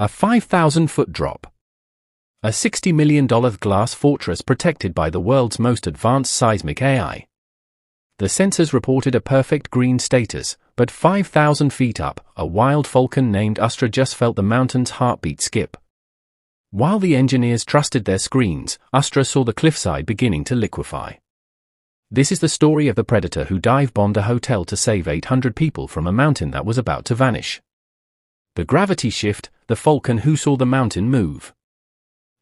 A 5,000-foot drop. A $60 million glass fortress protected by the world's most advanced seismic AI. The sensors reported a perfect green status, but 5,000 feet up, a wild falcon named Astra just felt the mountain's heartbeat skip. While the engineers trusted their screens, Astra saw the cliffside beginning to liquefy. This is the story of the predator who dive-bombed a hotel to save 800 people from a mountain that was about to vanish. The gravity shift, the falcon who saw the mountain move.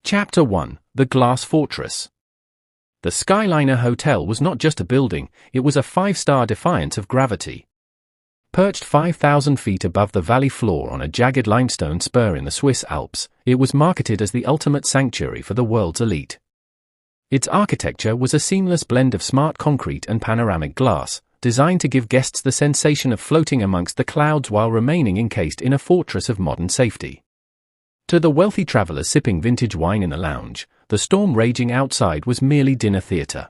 Chapter 1: The Glass Fortress. The Skyliner Hotel was not just a building, it was a 5-star defiance of gravity. Perched 5,000 feet above the valley floor on a jagged limestone spur in the Swiss Alps, it was marketed as the ultimate sanctuary for the world's elite. Its architecture was a seamless blend of smart concrete and panoramic glass, designed to give guests the sensation of floating amongst the clouds while remaining encased in a fortress of modern safety. To the wealthy travelers sipping vintage wine in the lounge, the storm raging outside was merely dinner theater.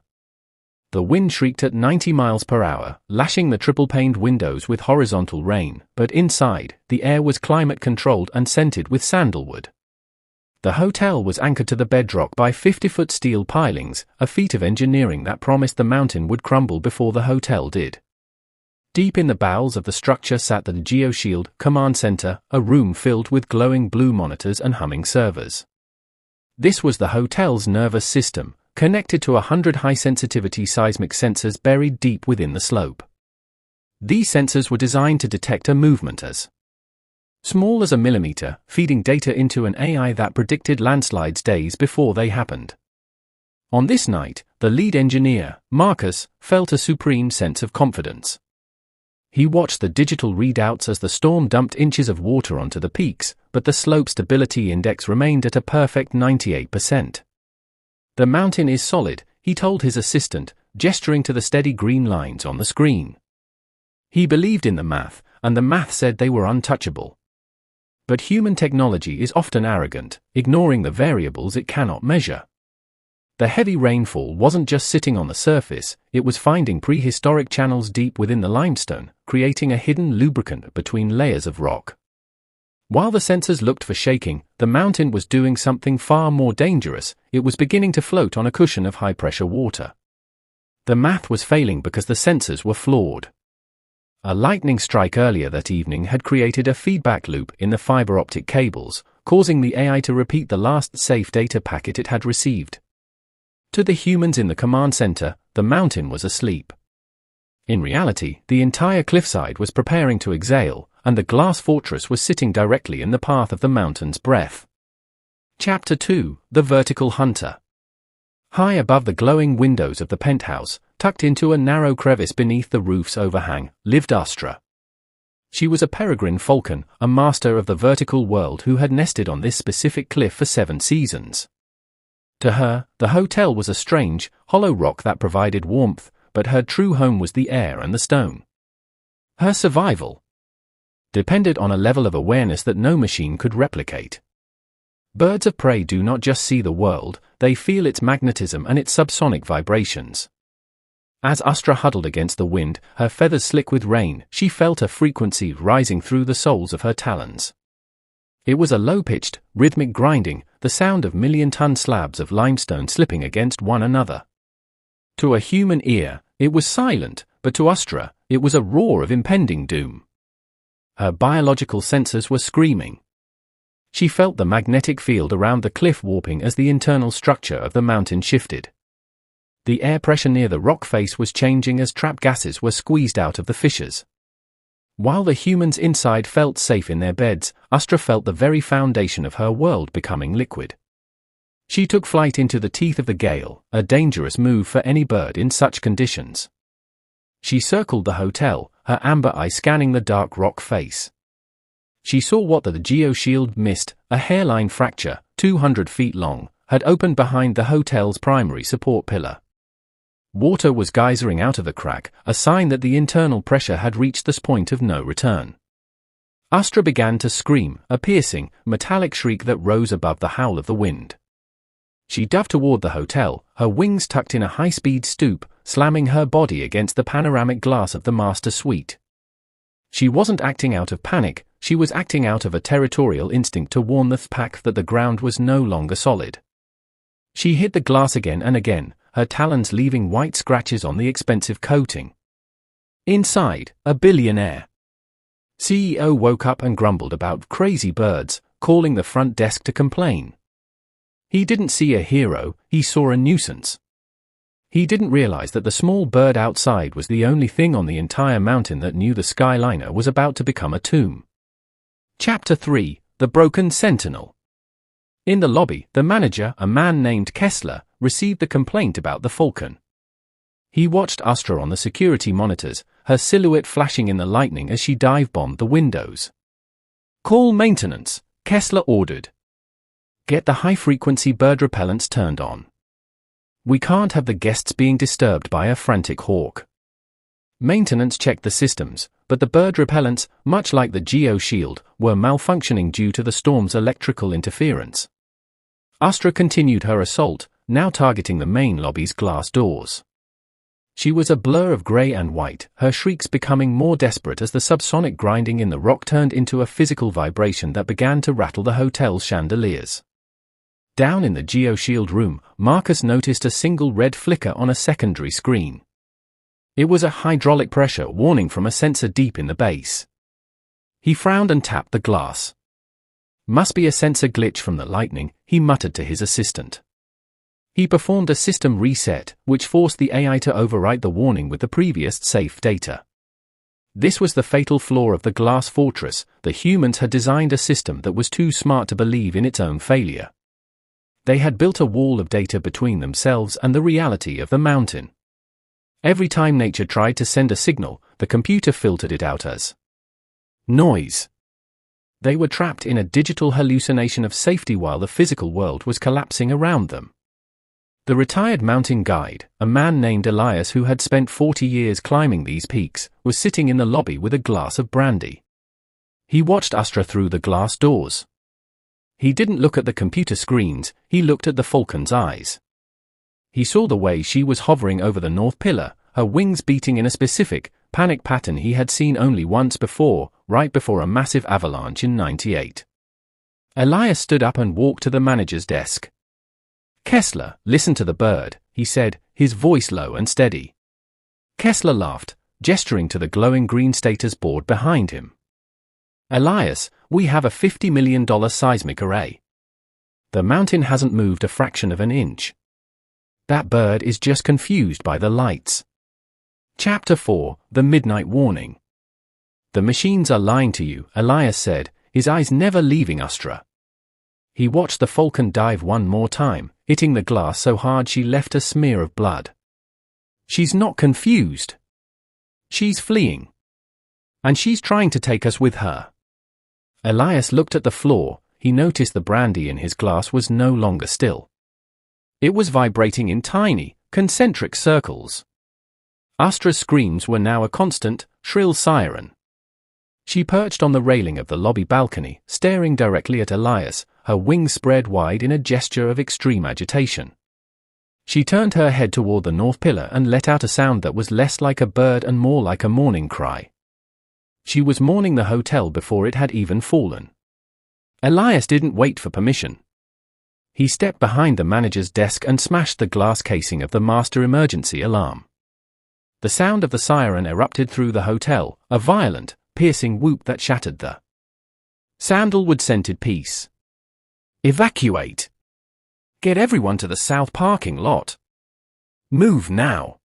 The wind shrieked at 90 miles per hour, lashing the triple-paned windows with horizontal rain, but inside, the air was climate-controlled and scented with sandalwood. The hotel was anchored to the bedrock by 50-foot steel pilings, a feat of engineering that promised the mountain would crumble before the hotel did. Deep in the bowels of the structure sat the GeoShield Command Center, a room filled with glowing blue monitors and humming servers. This was the hotel's nervous system, connected to 100 high-sensitivity seismic sensors buried deep within the slope. These sensors were designed to detect a movement as small as a millimeter, feeding data into an AI that predicted landslides days before they happened. On this night, the lead engineer, Marcus, felt a supreme sense of confidence. He watched the digital readouts as the storm dumped inches of water onto the peaks, but the slope stability index remained at a perfect 98%. The mountain is solid, he told his assistant, gesturing to the steady green lines on the screen. He believed in the math, and the math said they were untouchable. But human technology is often arrogant, ignoring the variables it cannot measure. The heavy rainfall wasn't just sitting on the surface, it was finding prehistoric channels deep within the limestone, creating a hidden lubricant between layers of rock. While the sensors looked for shaking, the mountain was doing something far more dangerous. It was beginning to float on a cushion of high-pressure water. The math was failing because the sensors were flawed. A lightning strike earlier that evening had created a feedback loop in the fiber optic cables, causing the AI to repeat the last safe data packet it had received. To the humans in the command center, the mountain was asleep. In reality, the entire cliffside was preparing to exhale, and the glass fortress was sitting directly in the path of the mountain's breath. Chapter 2: The Vertical Hunter. High above the glowing windows of the penthouse, tucked into a narrow crevice beneath the roof's overhang, lived Astra. She was a peregrine falcon, a master of the vertical world who had nested on this specific cliff for 7 seasons. To her, the hotel was a strange, hollow rock that provided warmth, but her true home was the air and the stone. Her survival depended on a level of awareness that no machine could replicate. Birds of prey do not just see the world, they feel its magnetism and its subsonic vibrations. As Astra huddled against the wind, her feathers slick with rain, she felt a frequency rising through the soles of her talons. It was a low-pitched, rhythmic grinding, the sound of million-ton slabs of limestone slipping against one another. To a human ear, it was silent, but to Astra, it was a roar of impending doom. Her biological sensors were screaming. She felt the magnetic field around the cliff warping as the internal structure of the mountain shifted. The air pressure near the rock face was changing as trap gases were squeezed out of the fissures. While the humans inside felt safe in their beds, Astra felt the very foundation of her world becoming liquid. She took flight into the teeth of the gale, a dangerous move for any bird in such conditions. She circled the hotel, her amber eye scanning the dark rock face. She saw what the GeoShield missed, a hairline fracture, 200 feet long, had opened behind the hotel's primary support pillar. Water was geysering out of the crack, a sign that the internal pressure had reached this point of no return. Astra began to scream, a piercing, metallic shriek that rose above the howl of the wind. She dove toward the hotel, her wings tucked in a high-speed stoop, slamming her body against the panoramic glass of the master suite. She wasn't acting out of panic, she was acting out of a territorial instinct to warn the pack that the ground was no longer solid. She hit the glass again and again, her talons leaving white scratches on the expensive coating. Inside, a billionaire CEO woke up and grumbled about crazy birds, calling the front desk to complain. He didn't see a hero, he saw a nuisance. He didn't realize that the small bird outside was the only thing on the entire mountain that knew the skyliner was about to become a tomb. Chapter 3: The Broken Sentinel. In the lobby, the manager, a man named Kessler, received the complaint about the Falcon. He watched Astra on the security monitors, her silhouette flashing in the lightning as she dive-bombed the windows. "Call maintenance," Kessler ordered. "Get the high-frequency bird repellents turned on. We can't have the guests being disturbed by a frantic hawk." Maintenance checked the systems, but the bird repellents, much like the geo-shield, were malfunctioning due to the storm's electrical interference. Astra continued her assault, now targeting the main lobby's glass doors. She was a blur of grey and white, her shrieks becoming more desperate as the subsonic grinding in the rock turned into a physical vibration that began to rattle the hotel's chandeliers. Down in the geo-shield room, Marcus noticed a single red flicker on a secondary screen. It was a hydraulic pressure warning from a sensor deep in the base. He frowned and tapped the glass. "Must be a sensor glitch from the lightning," he muttered to his assistant. He performed a system reset, which forced the AI to overwrite the warning with the previous safe data. This was the fatal flaw of the glass fortress. The humans had designed a system that was too smart to believe in its own failure. They had built a wall of data between themselves and the reality of the mountain. Every time nature tried to send a signal, the computer filtered it out as noise. They were trapped in a digital hallucination of safety while the physical world was collapsing around them. The retired mountain guide, a man named Elias who had spent 40 years climbing these peaks, was sitting in the lobby with a glass of brandy. He watched Astra through the glass doors. He didn't look at the computer screens, he looked at the Falcon's eyes. He saw the way she was hovering over the north pillar, her wings beating in a specific, panic pattern he had seen only once before, right before a massive avalanche in '98. Elias stood up and walked to the manager's desk. "Kessler, listen to the bird," he said, his voice low and steady. Kessler laughed, gesturing to the glowing green status board behind him. "Elias, we have a $50 million seismic array. The mountain hasn't moved a fraction of an inch. That bird is just confused by the lights." Chapter 4: The Midnight Warning. "The machines are lying to you," Elias said, his eyes never leaving Astra. He watched the Falcon dive one more time, hitting the glass so hard she left a smear of blood. "She's not confused. She's fleeing. And she's trying to take us with her." Elias looked at the floor. He noticed the brandy in his glass was no longer still. It was vibrating in tiny, concentric circles. Astra's screams were now a constant, shrill siren. She perched on the railing of the lobby balcony, staring directly at Elias, her wings spread wide in a gesture of extreme agitation. She turned her head toward the north pillar and let out a sound that was less like a bird and more like a mourning cry. She was mourning the hotel before it had even fallen. Elias didn't wait for permission. He stepped behind the manager's desk and smashed the glass casing of the master emergency alarm. The sound of the siren erupted through the hotel, a violent, piercing whoop that shattered the sandalwood-scented peace. "Evacuate! Get everyone to the south parking lot. Move now!"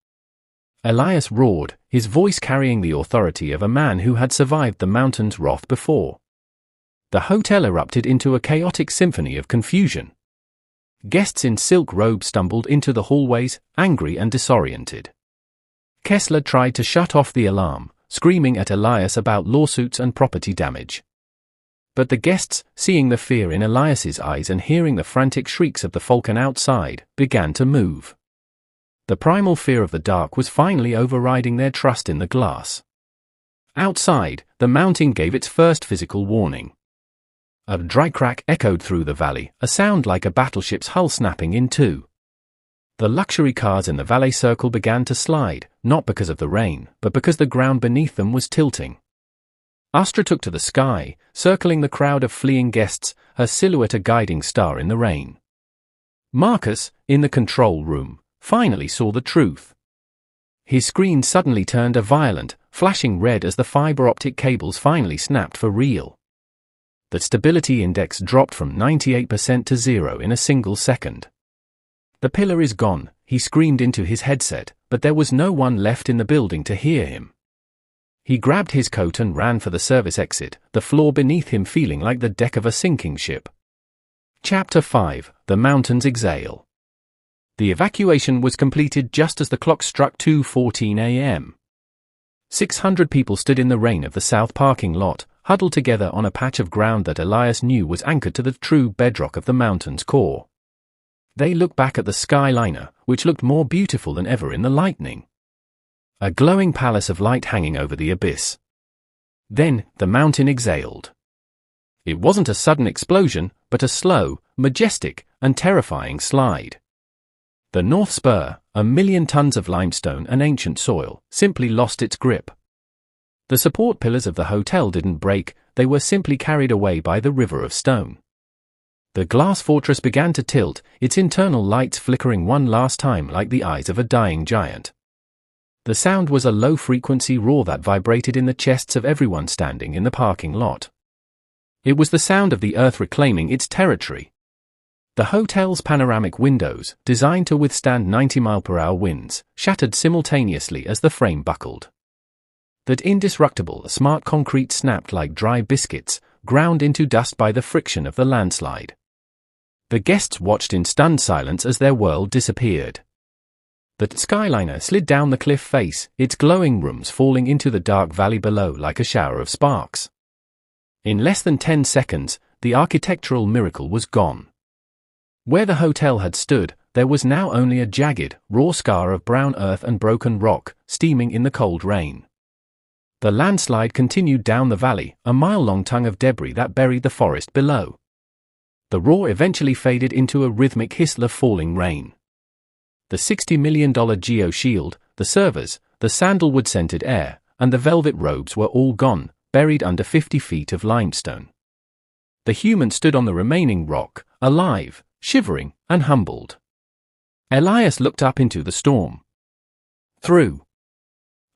Elias roared, his voice carrying the authority of a man who had survived the mountain's wrath before. The hotel erupted into a chaotic symphony of confusion. Guests in silk robes stumbled into the hallways, angry and disoriented. Kessler tried to shut off the alarm, screaming at Elias about lawsuits and property damage. But the guests, seeing the fear in Elias's eyes and hearing the frantic shrieks of the Falcon outside, began to move. The primal fear of the dark was finally overriding their trust in the glass. Outside, the mountain gave its first physical warning. A dry crack echoed through the valley, a sound like a battleship's hull snapping in two. The luxury cars in the valet circle began to slide, not because of the rain, but because the ground beneath them was tilting. Astra took to the sky, circling the crowd of fleeing guests, her silhouette a guiding star in the rain. Marcus, in the control room, finally saw the truth. His screen suddenly turned a violent, flashing red as the fiber optic cables finally snapped for real. The stability index dropped from 98% to 0 in a single second. "The pillar is gone," he screamed into his headset, but there was no one left in the building to hear him. He grabbed his coat and ran for the service exit, the floor beneath him feeling like the deck of a sinking ship. Chapter 5: The Mountains Exhale. The evacuation was completed just as the clock struck 2:14 a.m. 600 people stood in the rain of the south parking lot, huddled together on a patch of ground that Elias knew was anchored to the true bedrock of the mountain's core. They looked back at the skyliner, which looked more beautiful than ever in the lightning. A glowing palace of light hanging over the abyss. Then, the mountain exhaled. It wasn't a sudden explosion, but a slow, majestic, and terrifying slide. The North Spur, 1,000,000 tons of limestone and ancient soil, simply lost its grip. The support pillars of the hotel didn't break, they were simply carried away by the river of stone. The glass fortress began to tilt, its internal lights flickering one last time like the eyes of a dying giant. The sound was a low-frequency roar that vibrated in the chests of everyone standing in the parking lot. It was the sound of the earth reclaiming its territory. The hotel's panoramic windows, designed to withstand 90-mile-per-hour winds, shattered simultaneously as the frame buckled. That indestructible, smart concrete snapped like dry biscuits, ground into dust by the friction of the landslide. The guests watched in stunned silence as their world disappeared. The skyliner slid down the cliff face, its glowing rooms falling into the dark valley below like a shower of sparks. In less than 10 seconds, the architectural miracle was gone. Where the hotel had stood, there was now only a jagged, raw scar of brown earth and broken rock, steaming in the cold rain. The landslide continued down the valley, a mile-long tongue of debris that buried the forest below. The roar eventually faded into a rhythmic hiss of falling rain. The $60 million geo-shield, the servers, the sandalwood-scented air, and the velvet robes were all gone, buried under 50 feet of limestone. The human stood on the remaining rock, alive, shivering, and humbled. Elias looked up into the storm. Through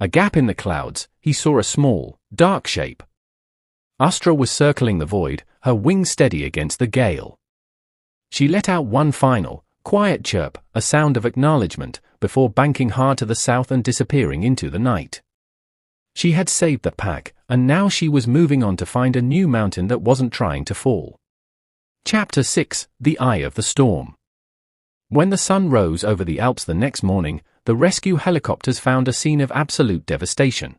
a gap in the clouds, he saw a small, dark shape. Astra was circling the void, her wings steady against the gale. She let out one final, quiet chirp, a sound of acknowledgement, before banking hard to the south and disappearing into the night. She had saved the pack, and now she was moving on to find a new mountain that wasn't trying to fall. Chapter 6: The Eye of the Storm. When the sun rose over the Alps the next morning, the rescue helicopters found a scene of absolute devastation.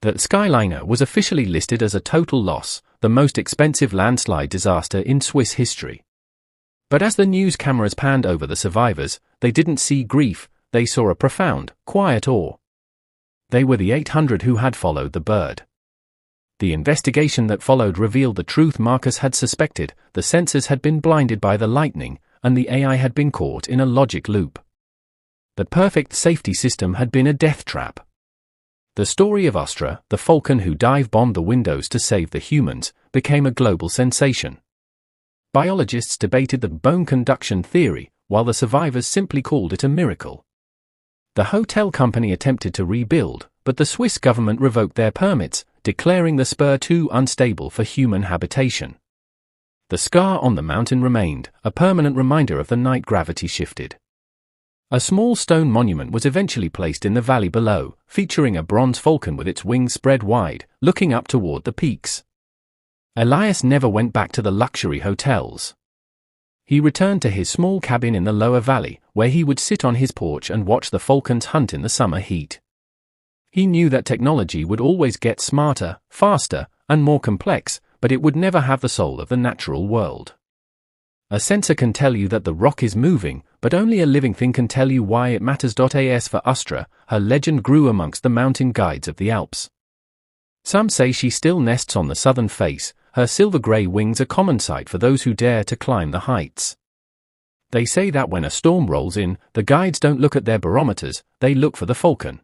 The skyliner was officially listed as a total loss, the most expensive landslide disaster in Swiss history. But as the news cameras panned over the survivors, they didn't see grief, they saw a profound, quiet awe. They were the 800 who had followed the bird. The investigation that followed revealed the truth Marcus had suspected: the sensors had been blinded by the lightning, and the AI had been caught in a logic loop. The perfect safety system had been a death trap. The story of Astra, the Falcon who dive-bombed the windows to save the humans, became a global sensation. Biologists debated the bone conduction theory, while the survivors simply called it a miracle. The hotel company attempted to rebuild, but the Swiss government revoked their permits, declaring the spur too unstable for human habitation. The scar on the mountain remained, a permanent reminder of the night gravity shifted. A small stone monument was eventually placed in the valley below, featuring a bronze falcon with its wings spread wide, looking up toward the peaks. Elias never went back to the luxury hotels. He returned to his small cabin in the lower valley, where he would sit on his porch and watch the falcons hunt in the summer heat. He knew that technology would always get smarter, faster, and more complex, but it would never have the soul of the natural world. A sensor can tell you that the rock is moving, but only a living thing can tell you why it matters. As for Astra, her legend grew amongst the mountain guides of the Alps. Some say she still nests on the southern face, her silver-grey wings a common sight for those who dare to climb the heights. They say that when a storm rolls in, the guides don't look at their barometers, they look for the falcon.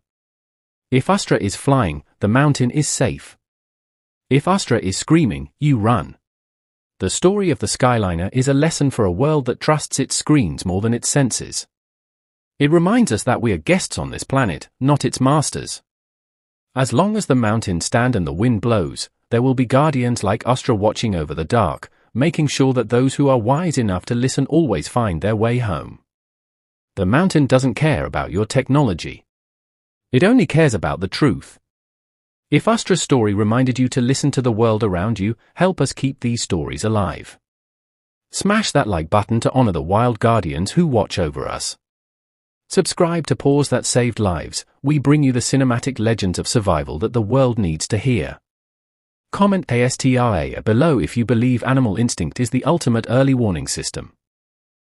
If Astra is flying, the mountain is safe. If Astra is screaming, you run. The story of the Skyliner is a lesson for a world that trusts its screens more than its senses. It reminds us that we are guests on this planet, not its masters. As long as the mountains stand and the wind blows, there will be guardians like Astra watching over the dark, making sure that those who are wise enough to listen always find their way home. The mountain doesn't care about your technology. It only cares about the truth. If Astra's story reminded you to listen to the world around you, help us keep these stories alive. Smash that like button to honor the wild guardians who watch over us. Subscribe to Paws That Saved Lives. We bring you the cinematic legends of survival that the world needs to hear. Comment ASTRA below if you believe animal instinct is the ultimate early warning system.